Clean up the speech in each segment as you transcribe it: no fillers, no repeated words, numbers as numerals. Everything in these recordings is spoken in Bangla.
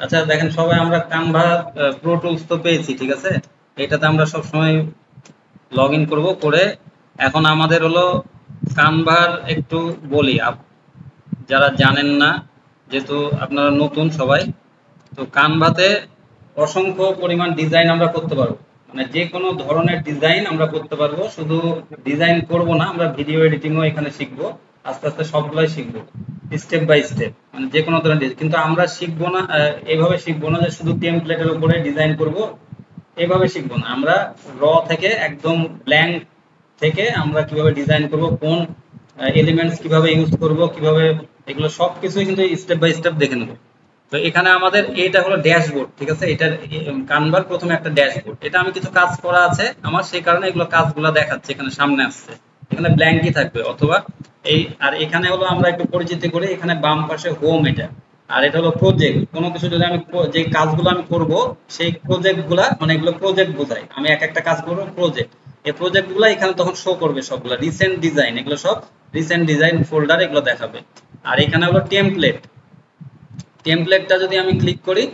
আচ্ছা দেখেন সবাই আমরা কানভা প্রো টুলস তো পেয়েছি, ঠিক আছে। এটাতে আমরা সব সময় লগ ইন করবো করে এখন আমাদের হলো কানভার একটু বলি যারা জানেন না, যেহেতু আপনারা নতুন সবাই, তো কানভাতে অসংখ্য পরিমাণ ডিজাইন আমরা করতে পারবো। মানে যে কোনো ধরনের ডিজাইন আমরা করতে পারবো। শুধু ডিজাইন করব না, আমরা ভিডিও এডিটিংও এখানে শিখবো। আস্তে আস্তে সবগুলাই শিখবো স্টেপ বাই স্টেপ, মানে যে কোনো ধরনের ডিজাইন। কিন্তু আমরা শিখবো না এইভাবে শিখবো না যে শুধু টেমপ্লেটের উপরে ডিজাইন করব, এভাবে শিখবো না। আমরা থেকে একদম ব্ল্যাঙ্ক থেকে আমরা কিভাবে ডিজাইন করব, কোন এলিমেন্টস কিভাবে ইউজ করব, কিভাবে, এগুলো সবকিছুই কিন্তু স্টেপ বাই স্টেপ দেখে নেব। তো এখানে আমাদের এটা হলো ড্যাশবোর্ড, ঠিক আছে। এটার কানভার প্রথমে একটা ড্যাশবোর্ড, এটা আমি কিছু কাজ করা আছে আমার, সেই কারণে এগুলো কাজগুলো দেখাচ্ছে এখানে সামনে আসছে। এখানে ব্ল্যাঙ্কই থাকবে অথবা এই, আর এখানে হলো আমরা একটু পরিচিতি করে, এখানে বাম পাশে হোম এটা, আর এটা হলো প্রজেক্ট। কোনো কিছু যদি আমি যে কাজগুলো আমি করব সেই প্রজেক্ট গুলা, মানে এগুলো প্রজেক্ট বোঝায়, আমি এক একটা কাজ করবো প্রজেক্ট। এই প্রজেক্ট গুলা এখানে তখন শো করবে সবগুলা। রিসেন্ট ডিজাইন, এগুলো সব রিসেন্ট ডিজাইন ফোল্ডার, এগুলো দেখাবে। আর এখানে হলো টেমপ্লেট। টেমপ্লেটটা যদি আমি ক্লিক করি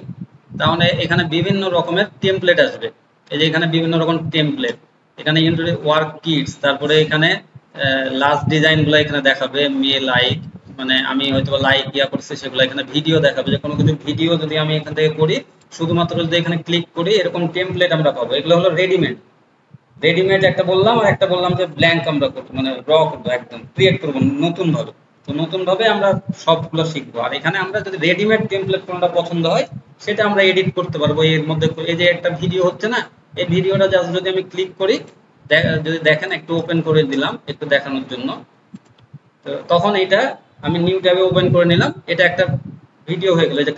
তাহলে এখানে বিভিন্ন রকমের টেমপ্লেট আসবে। এই যে এখানে বিভিন্ন রকম টেমপ্লেট, এখানে ওয়ার্ক কিটস, তারপরে এখানে লাস্ট ডিজাইন গুলো এখানে দেখাবে। মে লাইক, মানে আমি হয়তো লাইক ইয়া করছি সেগুলো এখানে ভিডিও দেখাবে, যে কোনো কিছু ভিডিও যদি আমি এখান থেকে করি, শুধুমাত্র যদি এখানে ক্লিক করি এরকম টেমপ্লেট আমরা পাবো। এগুলো হলো রেডিমেড। রেডিমেড একটা বললাম, আর একটা বললাম যে ব্ল্যাঙ্ক আমরা করবো, মানে র করবো, একদম ক্রিয়েট করবো নতুন ভাবে। তো নতুন ভাবে আমরা সবগুলো শিখবো। আর এখানে আমরা যদি রেডিমেড টেমপ্লেট কোনটা পছন্দ হয় সেটা আমরা এডিট করতে পারবো এর মধ্যে। এই যে একটা ভিডিও হচ্ছে না, এই ভিডিওটা জাস্ট যদি আমি ক্লিক করি, যদি দেখেন, একটু ওপেন করে দিলাম একটু দেখানোর জন্য, তো তখন এটা আমি নিউ ট্যাবে ওপেন করে নিলাম, এটা একটা ভিডিও হয়ে গেল। যে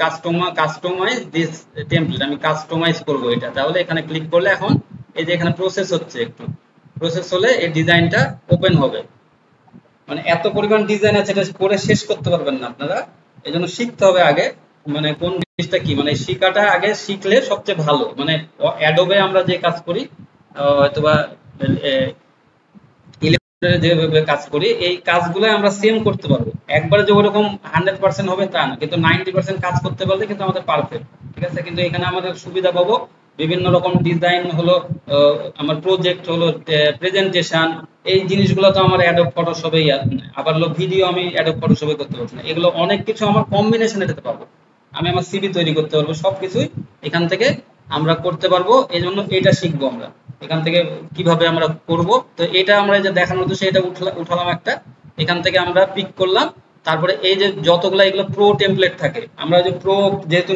কাস্টমাইজ দিস টেমপ্লেট, আমি কাস্টমাইজ করব এটা। তাহলে এখানে ক্লিক করলে এখন এই যে এখানে প্রসেস হচ্ছে, একটু প্রসেস হলে এই ডিজাইনটা ওপেন হবে। মানে এত পরিমাণ ডিজাইন আছে, এটা করে শেষ করতে পারবেন না আপনারা। এই জন্য শিখতে হবে আগে, মানে কোন জিনিসটা কি, মানে শিখাটা আগে শিখলে সবচেয়ে ভালো। মানে অ্যাডোবে আমরা যে কাজ করি, হয়তোবা যেভাবে কাজ করি, এই কাজগুলো আমরা সেম করতে পারবো। একবারে যে ওরকম 100% হবে তা না, কিন্তু 90% কাজ করতে পারলে কিন্তু আমাদের পারফেক্ট, ঠিক আছে। কিন্তু এখানে আমাদের সুবিধা পাবো বিভিন্ন রকম ডিজাইন হলো, আমার প্রজেক্ট হলো, প্রেজেন্টেশন, এই জিনিসগুলো তো আমার অ্যাডোব ফটোশপেই, আবার হলো ভিডিও আমি অ্যাডোব ফটোশপে করতে পারছি না। এগুলো অনেক কিছু আমার কম্বিনেশন এটাতে পাবো। আমি আমার সিভি তৈরি করতে পারবো, সবকিছুই এখান থেকে আমরা করতে পারবো। এই জন্য এটা শিখবো আমরা এখান থেকে কিভাবে আমরা করব। তো এটা আমরা যে দেখানোর উদ্দেশ্যে এটা উঠালাম একটা, এখান থেকে আমরা পিক করলাম। তারপরে এই যে যতগুলা এগুলো প্রো টেমপ্লেট থাকে, আমরা যে প্রো যেহেতু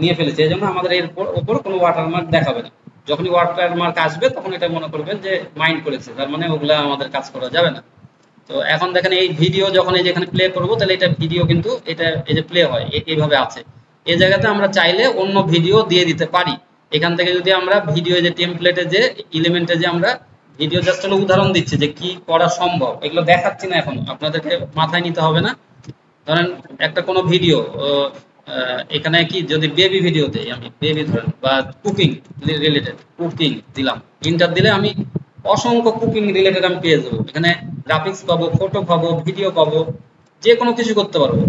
নিয়ে ফেলেছি, এই জন্য আমাদের এর উপর কোনো ওয়াটারমার্ক দেখাবে না। যখনই ওয়াটারমার্ক আসবে তখন এটা মনে করবেন যে মাইন্ড করেছে, তার মানে ওগুলা আমাদের কাজ করা যাবে না। তো এখন দেখেন এই ভিডিও যখন এই যে এখানে প্লে করবো, তাহলে এটা ভিডিও কিন্তু এটা এই যে প্লে হয় এইভাবে আছে। এই জায়গাতে আমরা চাইলে অন্য ভিডিও দিয়ে দিতে পারি। এখান থেকে যদি আমরা ভিডিও যে টেমপ্লেটে যে এলিমেন্টে যে আমরা ভিডিও, জাস্ট হলো উদাহরণ দিচ্ছি যে কি করা সম্ভব, এগুলো দেখাচ্ছি না এখন, আপনাদেরকে মাথায় নিতে হবে না। ধরেন একটা কোনো ভিডিও, এখানে কি যদি বেবি ভিডিও দেই, আমি বেবি ধরেন, বা কুকিং রিলেটেড, কুকিং দিলাম, ইন্টার দিলে আমি অসংখ্য কুকিং রিলেটেড আমি পেয়ে যাবো। এখানে গ্রাফিক্স পাবো, ফটো পাবো, ভিডিও পাবো, যে কোনো কিছু করতে পারবো।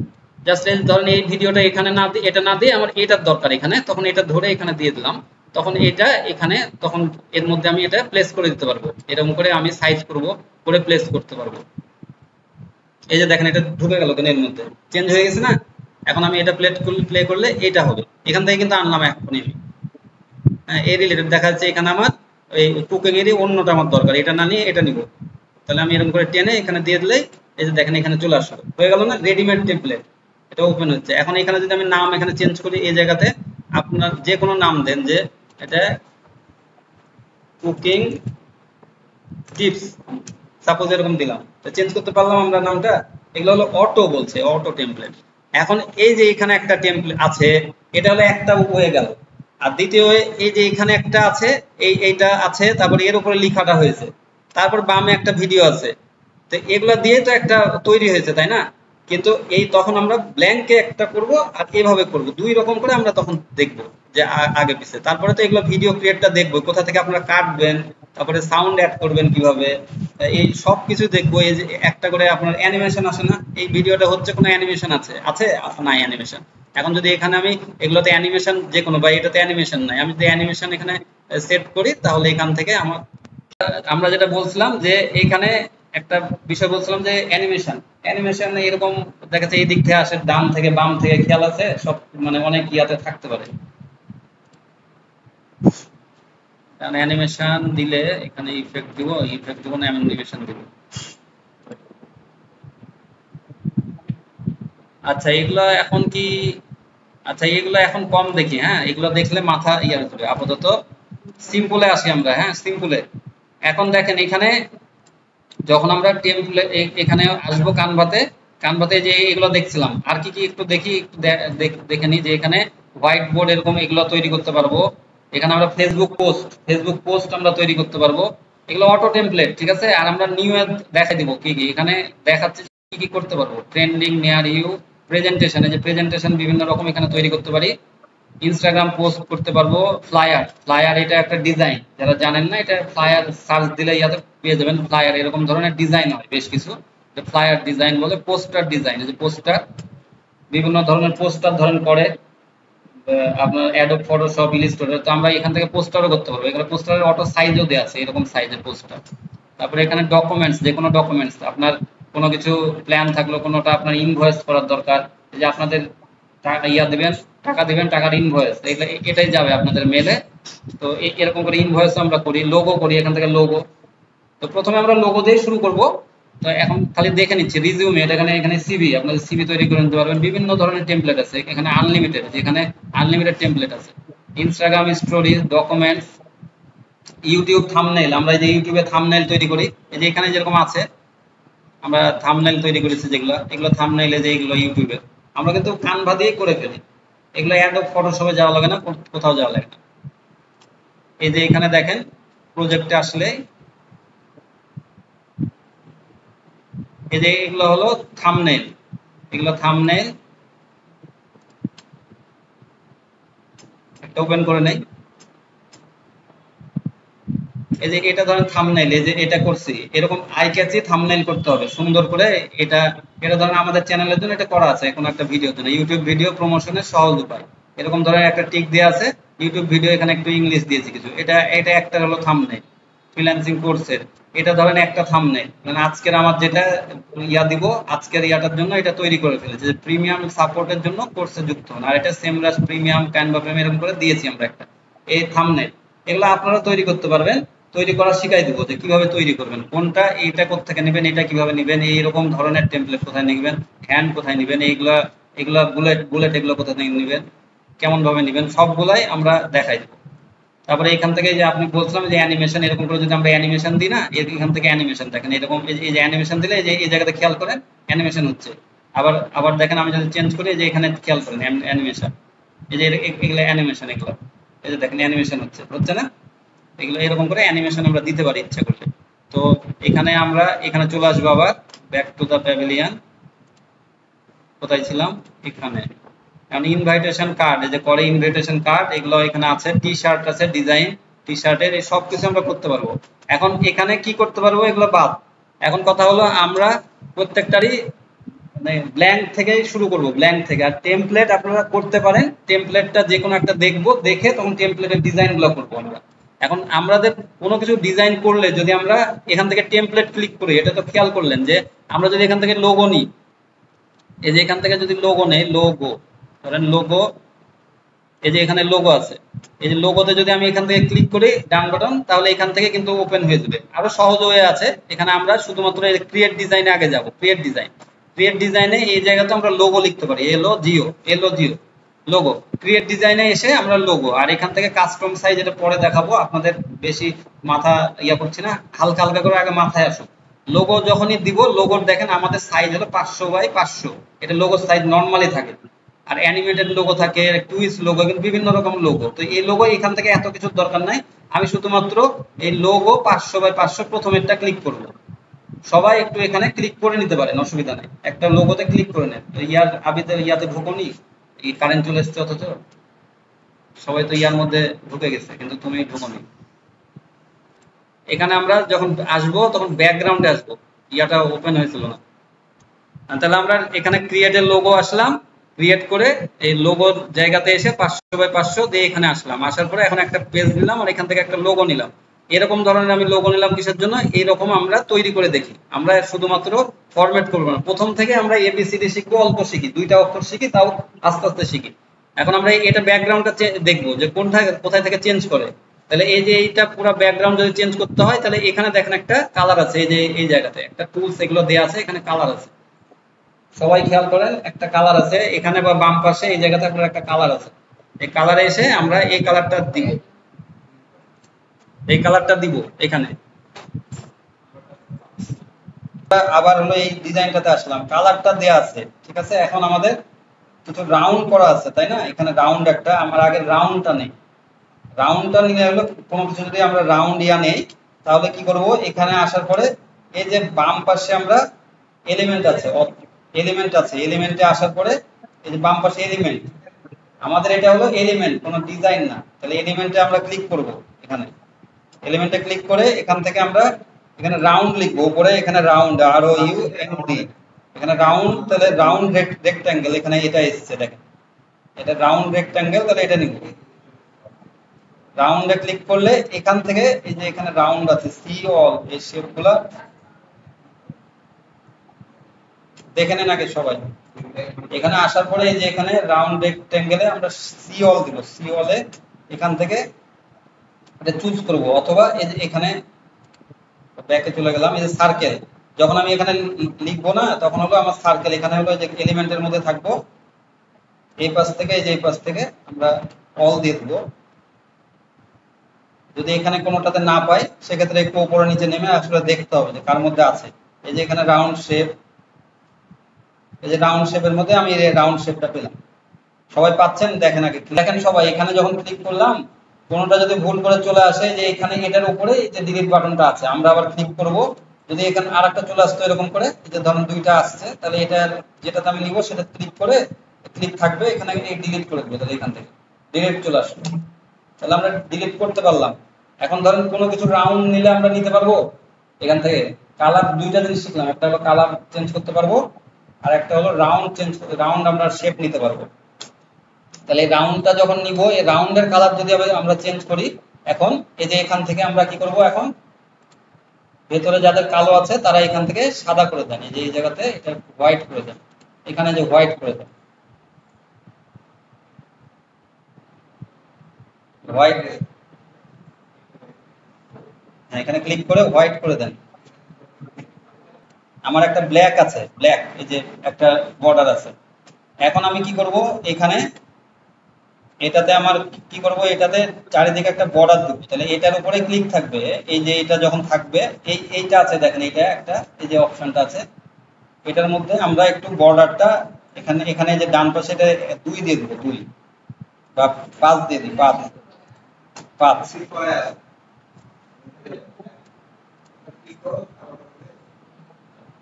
জাস্ট এই ধরেন এই ভিডিওটা এখানে না দিয়ে, এটা না দিয়ে আমার এটার দরকার এখানে, তখন এটা ধরে এখানে দিয়ে দিলাম, তখন এটা এখানে, তখন এর মধ্যে আমি এটা প্লেস করে দিতে পারবো। এরকম করে আমি সাইজ করব, করে প্লেস করতে পারবো। এই যে দেখেন এটা ঢুকে গেল কেন এর মধ্যে, চেঞ্জ হয়ে গেছে না। এখন আমি এটা প্লে করলে এটা হবে, এখান থেকে কিন্তু আনলাম এখনই আমি। হ্যাঁ, এই রিলেটেড দেখা যাচ্ছে এখানে আমার এই কুকিং এরই অন্যটা আমার দরকার, এটা না নিয়ে এটা নিব। তাহলে আমি এরকম করে টেনে এখানে দিয়ে দিলেই এই যে দেখেন এখানে চলে আসলো, হয়ে গেল না রেডিমেড টেমপ্লেট। এটা ওপেন হচ্ছে। এখন এখানে যদি আমি নাম এখানে চেঞ্জ করি, এই জায়গাতে আপনার যে কোনো নাম দেন, যে এটা কুকিং টিপস সাপোজ এরকম দিলাম, তো চেঞ্জ করতে পারলাম আমরা নামটা। এগুলো হলো অটো বলছে, অটো টেমপ্লেট। এখন এই যে এখানে একটা টেমপ্লেট আছে, এটা হলো একটা হয়ে গেল। আর দ্বিতীয় এই যে এখানে একটা আছে, এইটা আছে, তারপর এর উপরে লেখাটা হয়েছে, তারপর বামে একটা ভিডিও আছে। তো এগুলা দিয়ে তো একটা তৈরি হয়েছে, তাই না। কিন্তু এই তখন আমরা ব্ল্যাঙ্কে একটা করব আর এইভাবে করব, দুই রকম করে আমরা তখন দেখব যে আগে পিছে। তারপরে তো এগুলো ভিডিও ক্রিয়েটটা দেখবো কোথা থেকে আপনারা কাটবেন, তারপরে সাউন্ড অ্যাড করবেন কিভাবে, এই সব কিছু দেখবো। এই যে একটা করে আপনার অ্যানিমেশন আসে না, এই ভিডিওটা হচ্ছে কোনো অ্যানিমেশন আছে আছে নাই অ্যানিমেশন। এখন যদি এখানে আমি এগুলোতে অ্যানিমেশন যে কোনো, বা এটাতে অ্যানিমেশন নাই, আমি যদি অ্যানিমেশন এখানে সেট করি তাহলে এখান থেকে আমরা যেটা বলছিলাম যে এখানে একটা বিষয় বলছিলাম যে অ্যানিমেশন অ্যানিমেশন এরকম দেখা যাচ্ছে এই দিক থেকে আসে, ডান থেকে বাম থেকে, খেয়াল আছে সব, মানে অনেক ইয়াতে থাকতে পারে। কারণ অ্যানিমেশন দিলে এখানে ইফেক্ট দিব না, অ্যানিমেশন দিব। আচ্ছা এগুলো এখন কি, আচ্ছা এগুলো এখন কম দেখি, হ্যাঁ এগুলো দেখলে মাথা ইয়ে হবে। আপাতত সিম্পলে আসি আমরা, হ্যাঁ সিম্পলে। এখন দেখেন এখানে যখন আমরা টেমপ্লেট এখানে আসবো কানভাতে, কানভাতে যে এগুলো দেখছিলাম আর কি কি একটু দেখি, একটু দেখে নিই যে এখানে হোয়াইট বোর্ড এরকম এগুলো তৈরি করতে পারবো। এখানে আমরা ফেসবুক পোস্ট আমরা তৈরি করতে পারবো, এগুলো অটো টেমপ্লেট, ঠিক আছে। আর আমরা নিউ দেখা দিব কি কি এখানে দেখাচ্ছে কি কি করতে পারবো। ট্রেন্ডিং, নিয়ার ইউ, প্রেজেন্টেশন, এই যে প্রেজেন্টেশন বিভিন্ন রকম এখানে তৈরি করতে পারি। ইনস্টাগ্রাম পোস্ট করতে পারবো। ফ্লায়ার এটা একটা ডিজাইন, যারা জানেন না এটা ফ্লায়ার সার্চ দিলে ইয়াতে পেয়ে যাবেন। ফ্লায়ার এরকম ধরনের ডিজাইন হয় বেশ কিছু, ফ্লায়ার ডিজাইন বলে। পোস্টার ডিজাইন, এই যে পোস্টার, বিভিন্ন ধরনের পোস্টার ধরেন করে আপনার অ্যাডোব ফটোশপ, ইলাস্ট্রেটর, তো আমরা এখান থেকে পোস্টারও করতে পারবো। এখানে পোস্টারের অটো সাইজও দেওয়া আছে, এরকম সাইজের পোস্টার। তারপরে এখানে ডকুমেন্টস, যে কোনো ডকুমেন্টস আপনার কোনো কিছু প্ল্যান থাকলো, কোনোটা আপনার ইনভয়েস করার দরকার, যে আপনাদের টাকা দিবেন, টাকার ইনভয়েস এটাই যাবে আপনাদের মেলে। তো এরকম করে ইনভয়েস আমরা করি। লোগো করি, এখান থেকে লোগো। তো প্রথমে আমরা লোগো দিয়ে শুরু করব। তো এখন খালি দেখে নিচ্ছি রিজিউমে, এখানে সিভি, আপনাদের সিভি তৈরি করে নিতে পারবেন। বিভিন্ন ধরনের টেমপ্লেট আছে এখানে, আনলিমিটেড, যেখানে আনলিমিটেড টেমপ্লেট আছে। Instagram stories, documents, YouTube thumbnail, আমরা এই যে ইউটিউবে থাম্বনেইল তৈরি করি, এই যে এখানে যেরকম আছে আমরা থাম্বনেইল তৈরি করেছি যেগুলো, এগুলো থাম্বনেইল, যে এগুলো ইউটিউবে আমরা কিন্তু কানভা দিয়ে করে ফেলি। এগুলো অ্যাডোব ফটোশপে যাওয়া লাগে না, কোথাও যাওয়া লাগে না। এই যে এখানে দেখেন প্রজেক্টে আসলে এই যে এগুলো হলো থাম্বনেইল, এগুলো থাম্বনেইল। একটা ওপেন করে নেই। এই যে এটা ধরেন থাম্বনেইল, এই যে এটা করছি, এরকম আই ক্যাচি থাম্বনেইল করতে হবে সুন্দর করে। এটা এটা ধরেন আমাদের চ্যানেলের জন্য এটা করা আছে, এখন একটা ভিডিওর জন্য, ইউটিউব ভিডিও প্রমোশনের সহজ উপায়। এরকম ধরনের একটা টিক দেওয়া আছে, ইউটিউব ভিডিও, এখানে একটু ইংলিশ দিয়েছি কিছু। এটা এটা একটা হলো থাম্বনেইল ফ্রিল্যান্সিং কোর্সের। এটা ধরেন একটা থাম্বনেইল, মানে আজকের আমার যেটা ইয়া দিব, আজকের ইয়াটার জন্য এটা তৈরি করে ফেলেছি, যে প্রিমিয়াম সাপোর্টের জন্য কোর্সে যুক্ত হন। আর এটা সেমরাস প্রিমিয়াম, ক্যানভা প্রিমিয়াম, এরকম করে দিয়েছি আমরা একটা। এই থাম্বনেইল এগুলো আপনারা তৈরি করতে পারবেন। তৈরি করা শিখাই দিব যে কিভাবে তৈরি করবেন, কোনটা এইটা কোথা নেবেন, এটা কিভাবে নেবেন, এইরকম ধরনের টেমপ্লেট কোথায় নেবেন, হ্যান্ড কোথায় নেবেন, এইগুলা এগুলা বুলেট এগুলো কোথা থেকে নেবেন, কেমন ভাবে নেবেন, সবগুলাই আমরা দেখাই দেবো। তারপরে এখান থেকে যে আপনি বলছিলাম যে অ্যানিমেশন, এরকম করে যদি আমরা অ্যানিমেশন দিই না, এখান থেকে অ্যানিমেশন দেখেন এরকম, এই যে অ্যানিমেশন দিলে যে এই জায়গাতে খেয়াল করেন অ্যানিমেশন হচ্ছে। আবার আবার দেখেন আমি যদি চেঞ্জ করি, যে এখানে খেয়াল করেন অ্যানিমেশন, এই যে এগুলো অ্যানিমেশন, এগুলো এই যে দেখেন অ্যানিমেশন হচ্ছে না। এগুলো এরকম করে অ্যানিমেশন আমরা দিতে পারি ইচ্ছা করলে। তো এখানে আমরা এখানে চলে আসবো আবার ব্যাক টু দা প্যাভিলিয়ন। কোথায় ছিলাম? এখানে। এখন ইনভাইটেশন কার্ড, এই যে করে ইনভাইটেশন কার্ড, এগুলো এখানে আছে। টি শার্ট আছে, ডিজাইন টি শার্টের, এই সব কিছু আমরা করতে পারবো। এখন এখানে কি করতে পারবো, এগুলো বাদ। এখন কথা হলো আমরা প্রত্যেকটারই মানে ব্ল্যাঙ্ক থেকে শুরু করব, ব্ল্যাঙ্ক থেকে। আর টেমপ্লেট আপনারা করতে পারেন, টেমপ্লেটটা যে কোনো একটা দেখবো, দেখে তখন টেমপ্লেটের ডিজাইন গুলো করবো আমরা। এখন আমাদের কোনো কিছু ডিজাইন করলে যদি আমরা এখান থেকে টেমপ্লেট ক্লিক করি, এটা তো খেয়াল করলেন যে আমরা যদি এখান থেকে লোগো নিই, এই যে এখান থেকে যদি লোগো নেই, লোগো ধরেন লোগো, এই যে এখানে লোগো আছে, এই যে লোগোতে যদি আমি এখান থেকে ক্লিক করি ডান বাটন, তাহলে এখান থেকে কিন্তু ওপেন হয়ে যাবে। আরো সহজ হয়ে আছে, এখানে আমরা শুধুমাত্র ক্রিয়েট ডিজাইনে আগে যাব। ক্রিয়েট ডিজাইনে এই জায়গাতে আমরা লোগো লিখতে পারি, এলো জিও লোগো। ক্রিয়েট ডিজাইনে এসে আমরা লোগো, আর এখান থেকে কাস্টম সাইজ, এটা পরে দেখাবো, আপনাদের বেশি মাথা ইয়া করছি না, হালকা হালকা করে আগে মাথায় আসুন। লোগো যখনই দিব, লোগোর দেখেন আমাদের সাইজ হলো 500x500, এটা লোগোর সাইজ নর্মালি থাকে। আর অ্যানিমেটেড লোগো থাকে, টুইস্ট লোগো, কিন্তু বিভিন্ন রকম লোগো। তো এই লোগো এখান থেকে এত কিছুর দরকার নাই, আমি শুধুমাত্র এই লোগো 500x500 প্রথমেরটা ক্লিক করব। সবাই একটু এখানে ক্লিক করে নিতে পারেন, অসুবিধা নেই, একটা লোগোতে ক্লিক করে নেন। ইয়ার ইয়াতে ঢুকোনি, এই কারেন্ট চলে এসছে, অথচ সবাই তো ইয়ার মধ্যে ঢুকে গেছে, কিন্তু তুমি ঢুকোনি। এখানে আমরা যখন আসবো তখন ব্যাকগ্রাউন্ডে আসবো, ইয়াটা ওপেন হয়েছিল না। তাহলে আমরা এখানে ক্রিয়েটের লোগো আসলাম, ক্রিয়েট করে এই লোগোর জায়গাতে এসে 500x500 দিয়ে এখানে আসলাম, আসার পরে এখন একটা পেজ নিলাম আর এখান থেকে একটা লোগো নিলাম। এরকম ধরনের আমি লোগো নিলাম কিসের জন্য, এইরকম আমরা তৈরি করে দেখি। আমরা শুধুমাত্র ফরম্যাট করবো না, প্রথম থেকে আমরা এবিসিডি শিখবো, অল্প শিখি, 2টা অক্ষর শিখি, তাও আস্তে আস্তে শিখি। এখন আমরা এটা ব্যাকগ্রাউন্ডটা দেখবো যে কোথায় থেকে চেঞ্জ করে। তাহলে এই যে এইটা পুরো ব্যাকগ্রাউন্ড যদি চেঞ্জ করতে হয়, তাহলে এখানে দেখেন একটা কালার আছে, এই যে এই জায়গাতে একটা টুলস এগুলো দেওয়া আছে, এখানে কালার আছে, সবাই খেয়াল করেন, একটা কালার আছে এখানে বা বাম পাশে এই জায়গাতে আপনার একটা কালার আছে। এই কালারে এসে আমরা এই কালারটা দিব, এই কালারটা দিব এখানে। আবার হলো এই ডিজাইনটাতে আসলাম, কালারটা দেয়া আছে, ঠিক আছে। এখন আমাদের কিছু রাউন্ড করা আছে, তাই না? এখানে রাউন্ড একটা, আমার আগে রাউন্ডটা নেই, রাউন্ডটা নিলে হলো কোনো কিছু যদি আমরা রাউন্ড ইয়া নেই, তাহলে কি করব, এখানে আসার পরে এই যে বাম পাশে আমরা এলিমেন্ট আছে, এলিমেন্টে আসার পরে এই যে বাম পাশে এলিমেন্ট, আমাদের এটা হলো এলিমেন্ট, কোনো ডিজাইন না। তাহলে এলিমেন্টে আমরা ক্লিক করব, এখানে এলিমেন্টে ক্লিক করে এখান থেকে আমরা এখানে রাউন্ড লিখবো, উপরে এখানে রাউন্ড, ROUND, এখানে রাউন্ড, তাহলে রাউন্ড রেক্ট্যাঙ্গেল, এখানে এটা এসেছে, দেখেন এটা রাউন্ড রেক্ট্যাঙ্গেল, তাহলে এটা নিব। রাউন্ডে ক্লিক করলে এখান থেকে এই যে এখানে রাউন্ড আছে, সি অল, এই শেপগুলো দেখে নেন আগে সবাই। এখানে আসার পরে এই যে এখানে রাউন্ড রেক্ট্যাঙ্গেলে আমরা সি অল দিব, সি অলে এখান থেকে এটা চুজ করব, অথবা এই যে এখানে ব্যাকে চলে গেলাম, এই যে সার্কেল, যখন আমি এখানে লিখবো না তখন হলো আমার সার্কেল, এখানে হলো যে এলিমেন্টের মধ্যে থাকবো, এই পাশ থেকে এই যে এই পাশ থেকে আমরা অল দিয়ে দেবো। যদি এখানে কোনোটাতে না পাই, সেক্ষেত্রে একটু উপরে নিচে নেমে আসলে দেখতে হবে যে কার মধ্যে আছে। এই যে এখানে রাউন্ড শেপ, এই যে রাউন্ড শেপের মধ্যে আমি এই রাউন্ড শেপটা পেলাম, সবাই পাচ্ছেন? দেখেন আগে, দেখেন সবাই, এখানে যখন ক্লিক করলাম কোনোটা যদি ভুল করে চলে আসে, যে এখানে এটার উপরে এই যে ডিলিট বাটনটা আছে, আমরা আবার ক্লিক করব, যদি এখানে আরেকটা চলে আসতো এরকম করে, এই যে ধরুন 2টা আসছে, তাহলে এটা যেটাতে আমি নিব সেটা ক্লিক করে, ক্লিক থাকবে এখানে, এই ডিলিট করে দেবো, তাহলে এখান থেকে ডিলিট চলে আসবে, তাহলে আমরা ডিলিট করতে পারলাম। এখন ধরেন কোনো কিছু রাউন্ড নিলে আমরা নিতে পারবো এখান থেকে। কালার 2টা জিনিস শিখলাম, একটা হলো কালার চেঞ্জ করতে পারবো, আর একটা হলো রাউন্ড আমরা শেপ নিতে পারবো। তাহলে এই রাউন্ডটা যখন নিব, এই রাউন্ডের কালার যদি আমরা চেঞ্জ করি, এখন এই যে এখান থেকে আমরা কি করব, এখন ভেতরে যাদের কালো আছে তারা এখান থেকে সাদা করে দেন, এই যে এই জায়গাতে এটা হোয়াইট করে দেন, এখানে যে হোয়াইট করে দেন, হোয়াইট, হ্যাঁ এখানে ক্লিক করে হোয়াইট করে দেন। আমার একটা ব্ল্যাক আছে, ব্ল্যাক, এই যে একটা বর্ডার আছে, এখন আমি কি করব, এখানে এটাতে আমার কি করব, এটাতে চারিদিকে একটা বর্ডার দেব, তাহলে এটার উপরে ক্লিক থাকবে, এই যে এটা যখন থাকবে, এইটা আছে দেখেন, এইটা একটা, এই যে অপশনটা আছে, এটার মধ্যে আমরা একটু বর্ডারটা এখানে এখানে যে ডান পাশে এটা 2 দিয়ে দেবো, 2 বা 5 দিয়ে দিই, 5 5।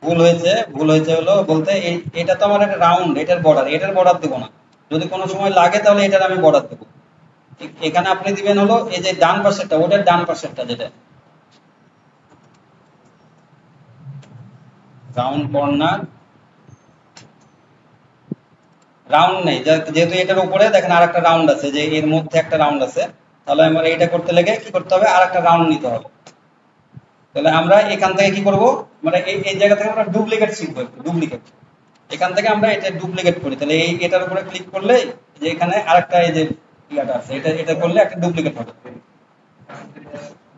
ভুল হয়েছে হলো বলতে, এটা তো আমার একটা রাউন্ড, এটার বর্ডার দেবো না, যদি কোনো সময় লাগে তাহলে এটার আমি বর্ডার দেবো। এখানে আপনি দিবেন হলো এই যে ডান পাশেরটা, ওটার ডান পাশেরটা, যেটা রাউন্ড কর্নার, রাউন্ড নেই যেহেতু এটার উপরে দেখেন আর একটা রাউন্ড আছে, যে এর মধ্যে একটা রাউন্ড আছে, তাহলে আমার এইটা করতে লেগে কি করতে হবে, আর একটা রাউন্ড নিতে হবে। তাহলে আমরা এখান থেকে কি করব, মানে এই জায়গা থেকে আমরা ডুপ্লিকেট শিখবো, ডুপ্লিকেট, এখান থেকে আমরা এটা ডুপ্লিকেট করি, তাহলে এটার উপরে ক্লিক করলে যে এখানে আরেকটা এই যে ইয়াটা আছে, এটা করলে একটা ডুপ্লিকেট হবে,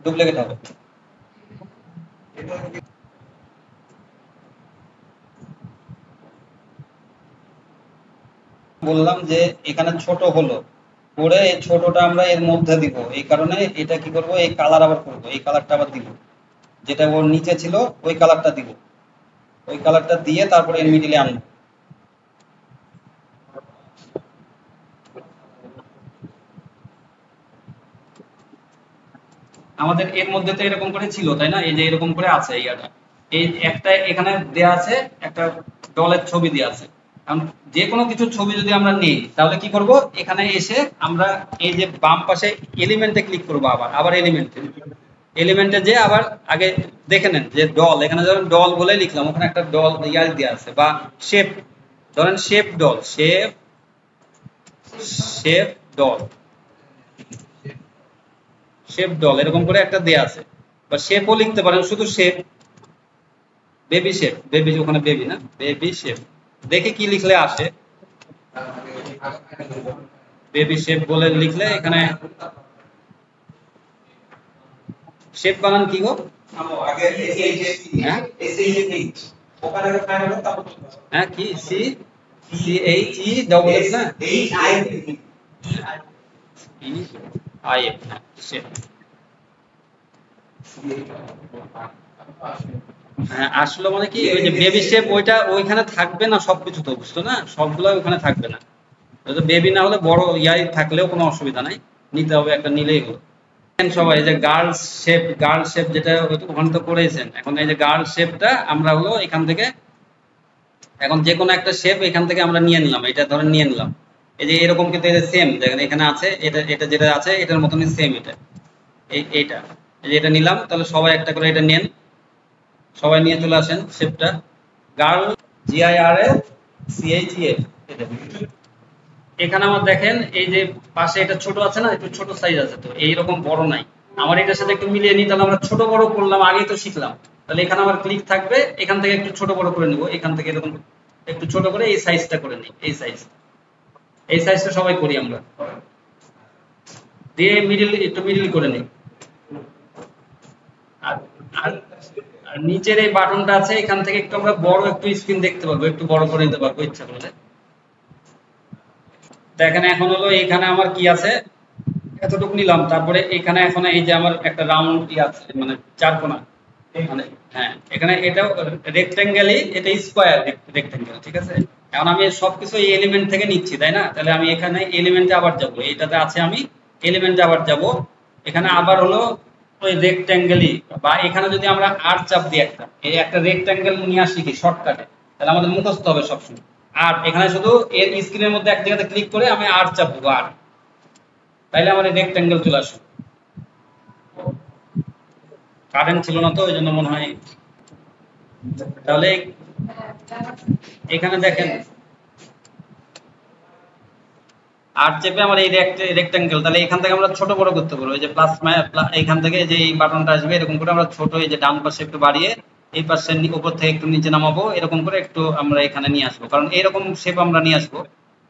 ডুপ্লিকেট হবে। বললাম যে এখানে ছোট হলো, করে এই ছোটটা আমরা এর মধ্যে দিব, এই কারণে এটা কি করব, এই কালার আবার করব, এই কালারটা আবার দিব, যেটা ওর নিচে ছিল ওই কালারটা দিব, ওই কালারটা দিয়ে তারপরে এর মিডিলে আনবো। আমাদের এর মধ্যে তো এরকম করে ছিল, তাই না? এই যে এরকম করে আছে ইয়াটা, এই একটা এখানে দেয়া আছে, একটা ডলের ছবি দেয়া আছে। কারণ যে কোনো কিছু ছবি যদি আমরা নিই তাহলে কি করব, এখানে এসে আমরা এই যে বাম পাশে এলিমেন্টে ক্লিক করব, আবার এলিমেন্টে যে আবার আগে দেখে নেন যে ডল, এখানে ধরেন ডল বলে লিখলাম, ওখানে একটা ডল ইয়ার দেওয়া আছে, বা শেপ, ধরেন shape doll, shape doll, shape doll এরকম করে একটা দেয়া আছে, বা শেপও লিখতে পারেন, শুধু শেপ, বেবি শেপ, বেবি ওখানে বেবি না, বেবি শেপ, দেখে কি লিখলে আসে, বেবি শেপ বলে লিখলে এখানে শেপ বানান কি গো, হ্যাঁ কি C C H E double S না, আই এফ না, শেপ। হ্যাঁ আসলে মানে কি ওই যে বেবি শেপ ওইটা ওইখানে থাকবে না সবকিছু, তো বুঝতো না, সবগুলো ওখানে থাকবে না, বেবি না হলে বড় ইয়াই থাকলেও কোনো অসুবিধা নাই, নিতে হবে একটা, নিলেই হলো। সবাই যে গার্ল শেপ যেটা ওখানে তো করেছেন, এখন এই যে গার্ল শেপটা আমরা হলো এখান থেকে, এখন যে কোনো একটা শেপ এখান থেকে আমরা নিয়ে নিলাম, এটা ধরেন নিয়ে নিলাম, এই যে এরকম কিন্তু এটা সেম, দেখেন এখানে আছে, এটা এটা যেটা আছে এটার মতনই সেম, এটা এইটা এই যে এটা নিলাম, তাহলে সবাই একটা করে এটা নেন, সবাই নিয়ে চলে আসেন শেপটা, গার্ল GIRLCHEF, এখানে আমার দেখেন এই যে পাশে এটা ছোট আছে না, একটু ছোট সাইজ আছে, তো এইরকম বড় নাই, আমার এটার সাথে একটু মিলিয়ে নিই, তাহলে আমরা ছোট বড় করলাম, আগেই তো শিখলাম, তাহলে এখানে আমার ক্লিক থাকবে, এখান থেকে একটু ছোট বড় করে নিব, এখান থেকে এরকম একটু ছোট করে এই সাইজটা করে নিই, এই সাইজটা সবাই করি আমরা, দিয়ে একটু মিডল করে নিই, আর আর নিচের এই বাটনটা আছে, এখান থেকে একটু আমরা বড় একটু স্ক্রিন দেখতে পারবো, একটু বড় করে নিতে পারবো ইচ্ছা করলে। দেখেন এখন হলো এখানে আমার কি আছে, এতটুকু নিলাম, তারপরে এখানে এখন এই যে আমার একটা রাউন্ড কি আছে, মানে চারকোনা, মানে হ্যাঁ এখানে এটাও রেক্টেঙ্গেলই, এটা স্কোয়ার রেক্টেঙ্গেল, ঠিক আছে। এখন আমি সবকিছু এই এলিমেন্ট থেকে নিচ্ছি, তাই না, তাহলে আমি এখানে এলিমেন্টে আবার যাব, এটাতে আছে আমি এলিমেন্টে আবার যাব, এখানে আবার হলো ওই রেক্টেঙ্গেলই, বা এখানে যদি আমরা আর চাপ দিই, এই একটা রেক্টেঙ্গেল নিয়ে আসি কি শর্টকাটে, তাহলে আমাদের মুখস্থ হবে সবসময়, আর এখানে শুধু এর স্ক্রিনের মধ্যে এক জায়গাতে ক্লিক করে আমি আর চাপ দেবো, আর তাইলে আমার এই রেক্টেঙ্গেল চলে আসবে। কারেন্ট ছিল না তো ওই জন্য মনে হয়, তাহলে এখানে দেখেন আর চেপে আমার এই রেক্টেঙ্গেল, তাহলে এখান থেকে আমরা ছোট বড় করতে পারবো, এই যে প্লাস এখান থেকে যে এই বাটনটা আসবে, এরকম করে আমরা ছোট, এই যে ডান পাশে একটু বাড়িয়ে এই পাশে উপর থেকে একটু নিচে নামাবো, এরকম করে একটু আমরা এখানে নিয়ে আসবো, কারণ এরকম শেপ আমরা নিয়ে আসবো,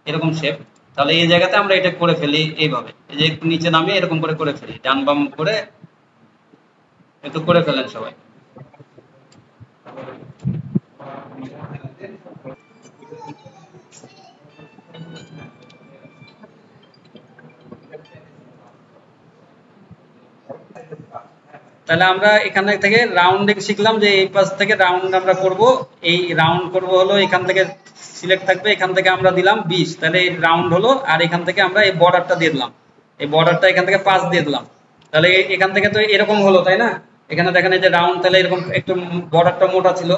এরকম শেপ, তাহলে এই জায়গাতে আমরা এটা করে ফেলি এইভাবে, এই যে একটু নিচে নামিয়ে এরকম করে ফেলি, ডান বাম করে একটু করে ফেলেন সবাই। তাহলে আমরা এখান থেকে রাউন্ডিং শিখলাম, যে এই পাশ থেকে রাউন্ড আমরা করব, এই রাউন্ড করব হলো এখান থেকে সিলেক্ট থাকবে, এখান থেকে আমরা দিলাম 20, তাহলে এই রাউন্ড হলো, আর এখান থেকে আমরা এই বর্ডারটা দিয়ে দিলাম, এই বর্ডারটা এখান থেকে 5 দিয়ে দিলাম, তাহলে এখান থেকে তো এরকম হলো, তাই না, এখানে দেখেন এই যে রাউন্ড, তাহলে এরকম একটু বর্ডারটা মোটা ছিল,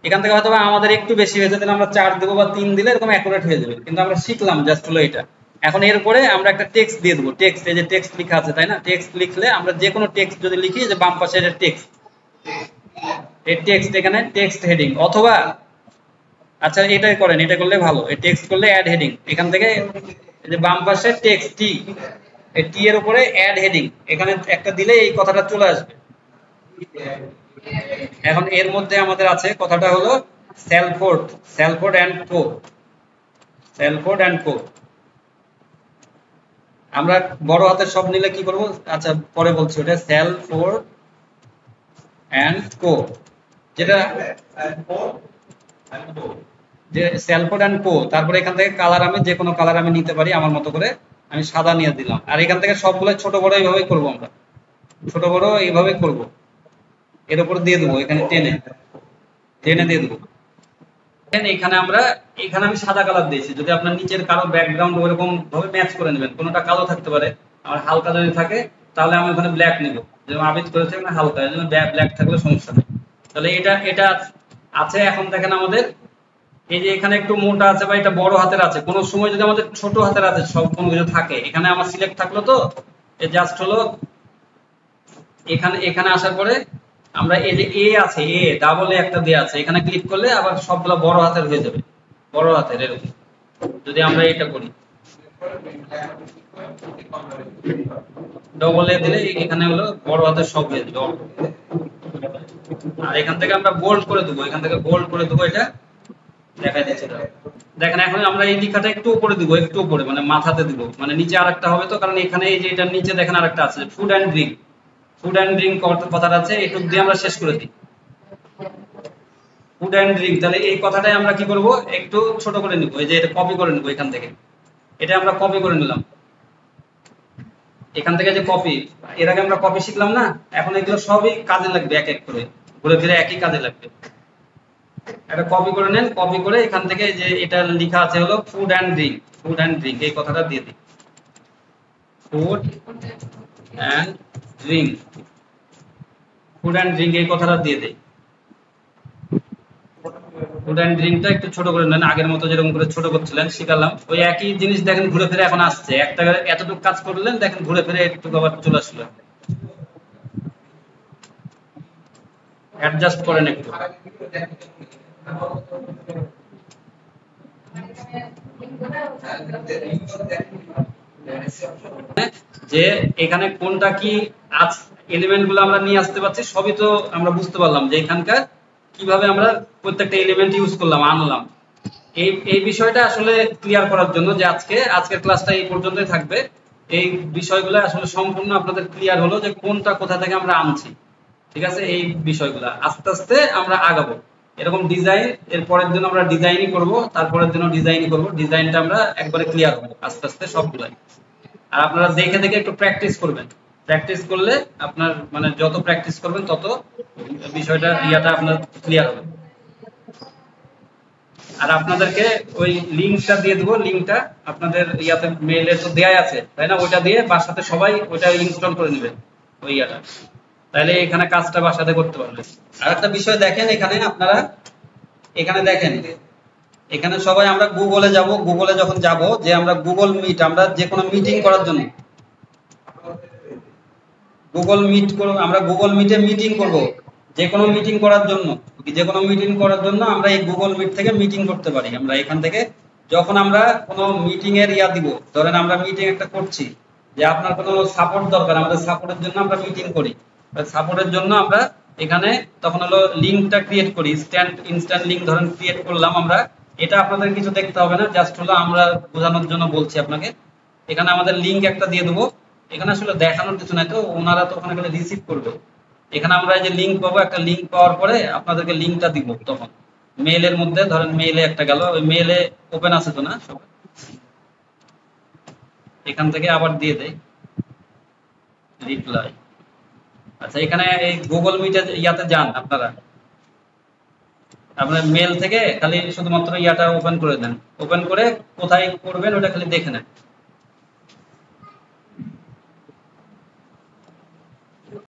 এখান থেকে হয়তো আমাদের একটু বেশি হয়েছে, তাহলে আমরা 4 দেবো বা 3 দিলে এরকম অ্যাকুরেট হয়ে যাবে, কিন্তু আমরা শিখলাম জাস্ট হলো এটা। এখন এর উপরে আমরা একটা টেক্সট দিয়ে দেবো, টেক্সট, এই যে টেক্সট লেখা আছে, তাই না, টেক্সট লিখলে আমরা যে কোনো টেক্সট যদি লিখি, যে বাম পাশে এটা টেক্সট, এই টেক্সট এখানে টেক্সট হেডিং, অথবা আচ্ছা এটাই করেন, এটা করলে ভালো, এই টেক্সট করলে অ্যাড হেডিং, এখান থেকে এই যে বাম পাশে টেক্সট টি, এই টি এর উপরে অ্যাড হেডিং, এখানে একটা দিলে এই কথাটা চলে আসবে। এখন এর মধ্যে আমাদের আছে কথাটা হলো সেলফোর্ড এন্ড কো, আমরা বড় হাতের সব নিলে কি করব, আচ্ছা পরে বলছি, ওটা সেলফোর্ড এন্ড কো, যেটা যে সেলফোর্ড এন্ড কো, তারপরে এখান থেকে কালার আমি যে কোনো কালার আমি নিতে পারি আমার মতো করে, আমি সাদা নিয়ে দিলাম, আর এখান থেকে সবগুলো ছোট বড় এইভাবেই করব, আমরা ছোট বড় এইভাবে করব, এর উপর দিয়ে দেবো, এখানে টেনে দিয়ে দেবো, এখানে আমি সাদা কালার দিয়েছি, যদি আপনার নিচের কালো ব্যাকগ্রাউন্ড ওরকম ভাবে ম্যাচ করে নেবেন, কোনোটা কালো থাকতে পারে, আমার হালকা যদি থাকে তাহলে আমি ওখানে ব্ল্যাক নিব, যেমন আবিদ করেছে না হালকা, এই জন্য ব্ল্যাক থাকলে সমস্যা নেই, তাহলে এটা এটা আছে। এখন দেখেন আমাদের এই যে এখানে একটু মোটা আছে বা এটা বড় হাতের আছে, কোনো সময় যদি আমাদের ছোট হাতের আছে সব কোনো কিছু থাকে, এখানে আমার সিলেক্ট থাকলো তো জাস্ট হলো এখানে এখানে আসার পরে আমরা এই যে এ আছে, এ ডাবল এ একটা দেয়া আছে, এখানে ক্লিক করলে আবার সবগুলো বড় হাতের হয়ে যাবে, বড় হাতের এরকম। যদি আমরা এটা করি ডবল এ দিলে এখানে হলো বড় হাতের সব হয়ে যাবে। আর এখান থেকে আমরা বোল্ড করে দেবো, এখান থেকে বোল্ড করে দেবো, এটা দেখা যাচ্ছে। দেখেন এখন আমরা এই লেখাটা একটু উপরে দিব, একটু উপরে মানে মাথাতে দিব, মানে নিচে আরেকটা হবে তো, কারণ এখানে এই যে এটার নিচে দেখেন আরেকটা আছে food and drink, food and drink কথাটা আছে, একটু দিয়ে আমরা শেষ করে দিই ফুড অ্যান্ড ড্রিঙ্ক। তাহলে এই কথাটাই আমরা কি করব, একটু ছোট করে নিব, এই যে এটা কপি করে নিব এখান থেকে, এটা আমরা কপি করে নিলাম এখান থেকে, যে কপি এর আগে আমরা কপি শিখলাম না, এখন এগুলো সবই কাজে লাগবে, এক এক করে ঘুরে ফিরে একই কাজে লাগবে। এটা কপি করে নেন, কপি করে এখান থেকে যে এটা লেখা আছে হলো food and drink, food and drink এই কথাটা দিয়ে দিই, food and drink, food and drink এই কথাটা দিয়ে দেই। ফুড অ্যান্ড ড্রিঙ্কটা একটু ছোট করে নেন, আগের মতো যেরকম করে ছোট করছিলেন শিখালাম, ওই একই জিনিস দেখেন ঘুরে ফিরে এখন আসছে, একটা এতটুকু কাজ করলেন দেখেন ঘুরে ফিরে একটু আবার চলে আসলো। অ্যাডজাস্ট করেন একটু, যে এখানে কোনটা কি এলিমেন্ট গুলো আমরা নিয়ে আসতে পারছি সবই তো আমরা বুঝতে পারলাম, যে এখানকার কিভাবে আমরা প্রত্যেকটা এলিমেন্ট ইউজ করলাম, আনলাম। এই বিষয়টা আসলে ক্লিয়ার করার জন্য যে আজকের ক্লাসটা এই পর্যন্তই থাকবে। এই বিষয়গুলো আসলে সম্পূর্ণ আপনাদের ক্লিয়ার হলো যে কোনটা কোথা থেকে আমরা আনছি, ঠিক আছে। এই বিষয়গুলো আস্তে আস্তে আমরা আগাবো, এরকম ডিজাইন এর পরের দিন আমরা ডিজাইনই করব, তারপরের দিনও ডিজাইনই করব, ডিজাইনটা আমরা একবারে ক্লিয়ার হবো আস্তে আস্তে সবগুলাই। আর আপনারা দেখে দেখে একটু প্র্যাকটিস করবেন, প্র্যাকটিস করলে আপনার মানে যত প্র্যাকটিস করবেন তত বিষয়টা ইয়াটা আপনার ক্লিয়ার হবে। আর আপনাদেরকে ওই লিংকটা দিয়ে দেবো, লিংকটা আপনাদের ইয়াতে মেইলে তো দেয়াই আছে তাই না, ওইটা দিয়ে বাসাতে সবাই ওইটা ইনস্টল করে নেবেন ওই ইয়াটা, তাহলে এখানে কাজটা বাসাতে করতে পারবেন। আর একটা বিষয় দেখেন এখানে আপনারা, এখানে দেখেন এখানে সবাই আমরা গুগলে যাব, গুগলে যখন যাব যে আমরা গুগল মিট, আমরা যে কোনো মিটিং করার জন্য গুগল মিট করব, আমরা গুগল মিটে মিটিং করব, যে কোনো মিটিং করার জন্য, যে কোনো মিটিং করার জন্য আমরা এই গুগল মিট থেকে মিটিং করতে পারি। আমরা এখান থেকে যখন আমরা কোনো মিটিং এর ইয়া দিব, ধরেন আমরা মিটিং একটা করছি, যে আপনার কোনো সাপোর্ট দরকার, আমাদের সাপোর্টের জন্য আমরা মিটিং করি, সাপোর্টের জন্য আমরা এখানে তখন হলো লিংকটা ক্রিয়েট করি, ইনস্ট্যান্ট লিংক ধরেন ক্রিয়েট করলাম আমরা। এটা আপনাদের কিছু দেখতে হবে না, জাস্ট হলো আমরা বোঝানোর জন্য বলছি আপনাকে। এখানে আমাদের লিংক একটা দিয়ে দেবো, এখানে আসলে দেখানোর কিছু নাই তো, ওনারা তো ওখানে গেলে রিসিভ করবে। এখানে আমরা এই যে লিংক পাবো, একটা লিংক পাওয়ার পরে আপনাদেরকে লিংকটা দিব, তখন মেইলের মধ্যে ধরেন মেইলে একটা গেল, ওই মেইলে ওপেন আছে তো না সব, এখান থেকে আবার দিয়ে দেই রিপ্লাই। আচ্ছা এখানে এই গুগল মিটে ইয়াতে যান আপনারা, আপনার মেল থেকে খালি শুধুমাত্র ইয়াটা ওপেন করে দেন, ওপেন করে কোথায় করবেন ওটা খালি দেখে নেন।